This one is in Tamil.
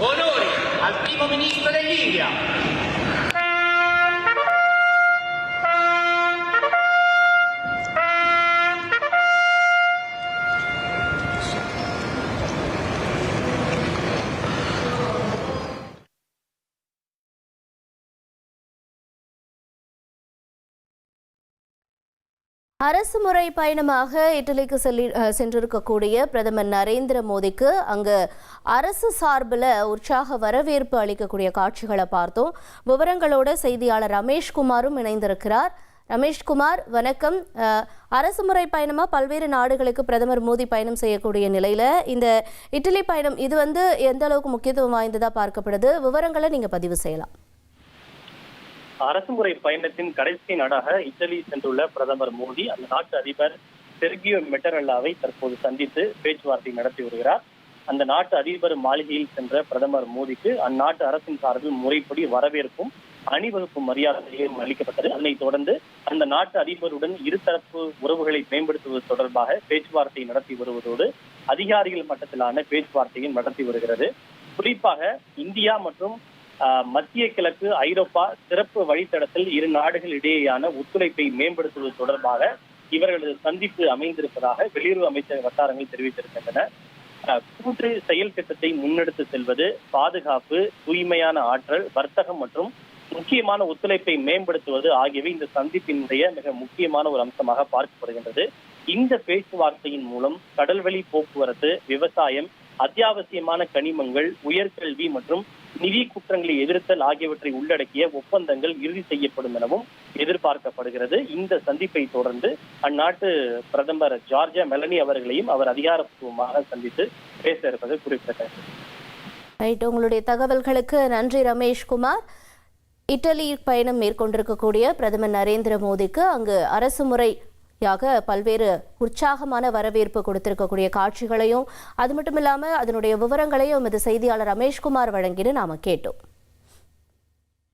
Onori al primo ministro dell'India. அரசு முறை பயணமாக இட்டலிக்கு சென்றிருக்கக்கூடிய பிரதமர் நரேந்திர மோடிக்கு அங்கு அரசு சார்பில் உற்சாக வரவேற்பு அளிக்கக்கூடிய காட்சிகளை பார்த்தோம். விவரங்களோட செய்தியாளர் ரமேஷ்குமாரும் இணைந்திருக்கிறார். ரமேஷ்குமார், வணக்கம். அரசு முறை பயணமா பல்வேறு நாடுகளுக்கு பிரதமர் மோடி பயணம் செய்யக்கூடிய நிலையில இந்த இட்டலி பயணம் இது எந்த அளவுக்கு முக்கியத்துவம் வாய்ந்ததா பார்க்கப்படுது? விவரங்களை நீங்க பதிவு செய்யலாம். அரசுமுறை பயணத்தின் கடைசி நாடாக இத்தாலி சென்றுள்ள பிரதமர் மோடி அந்த நாட்டு அதிபர் செர்கியோ மெட்டரெல்லாவை தற்போது சந்தித்து பேச்சுவார்த்தை நடத்தி வருகிறார். அந்த நாட்டு அதிபர் மாளிகையில் சென்ற பிரதமர் மோடிக்கு அந்நாட்டு அரசின் சார்பில் முறைப்படி வரவேற்பும் அணிவகுப்பு மரியாதையும் அளிக்கப்பட்டது. அதனைத் தொடர்ந்து அந்த நாட்டு அதிபருடன் இருதரப்பு உறவுகளை மேம்படுத்துவது தொடர்பாக பேச்சுவார்த்தை நடத்தி வருவதோடு அதிகாரிகள் மட்டத்திலான பேச்சுவார்த்தையும் நடத்தி வருகிறது. குறிப்பாக இந்தியா மற்றும் மத்திய கிழக்கு ஐரோப்பா சிறப்பு வழித்தடத்தில் இரு நாடுகள் இடையேயான ஒத்துழைப்பை மேம்படுத்துவது தொடர்பாக இவர்களது சந்திப்பு அமைந்திருப்பதாக வெளியுறவு அமைச்சக வட்டாரங்கள் தெரிவித்திருக்கின்றன. கூட்டு செயல் திட்டத்தை முன்னெடுத்து செல்வது, பாதுகாப்பு, தூய்மையான ஆற்றல், வர்த்தகம் மற்றும் முக்கியமான ஒத்துழைப்பை மேம்படுத்துவது ஆகியவை இந்த சந்திப்பினுடைய மிக முக்கியமான ஒரு அம்சமாக பார்க்கப்படுகின்றது. இந்த பேச்சுவார்த்தையின் மூலம் கடல்வழி போக்குவரத்து, விவசாயம், அத்தியாவசியமான கனிமங்கள், உயர்கல்வி மற்றும் நிதி குற்றங்களை எதிர்த்தல் ஆகியவற்றை உள்ளடக்கிய ஒப்பந்தங்கள் இறுதி செய்யப்படும் எனவும் எதிர்பார்க்கப்படுகிறது. இந்த சந்திப்பை தொடர்ந்து அந்நாட்டு பிரதமர் ஜார்ஜியா மெலனி அவர்களையும் அவர் அதிகாரப்பூர்வமாக சந்தித்து பேச இருப்பது குறிப்பிடத்தக்கது. உங்களுடைய தகவல்களுக்கு நன்றி ரமேஷ்குமார். இட்டலி பயணம் மேற்கொண்டிருக்கக்கூடிய பிரதமர் நரேந்திர மோடிக்கு அங்கு அரசு முறை பல்வேறு உற்சாகமான வரவேற்பு கொடுத்திருக்கக்கூடிய காட்சிகளையும் அது மட்டும் இல்லாமல் அதனுடைய விவரங்களையும் செய்தியாளர் ரமேஷ்குமார் வழங்கின்னு நாம கேட்டோம்.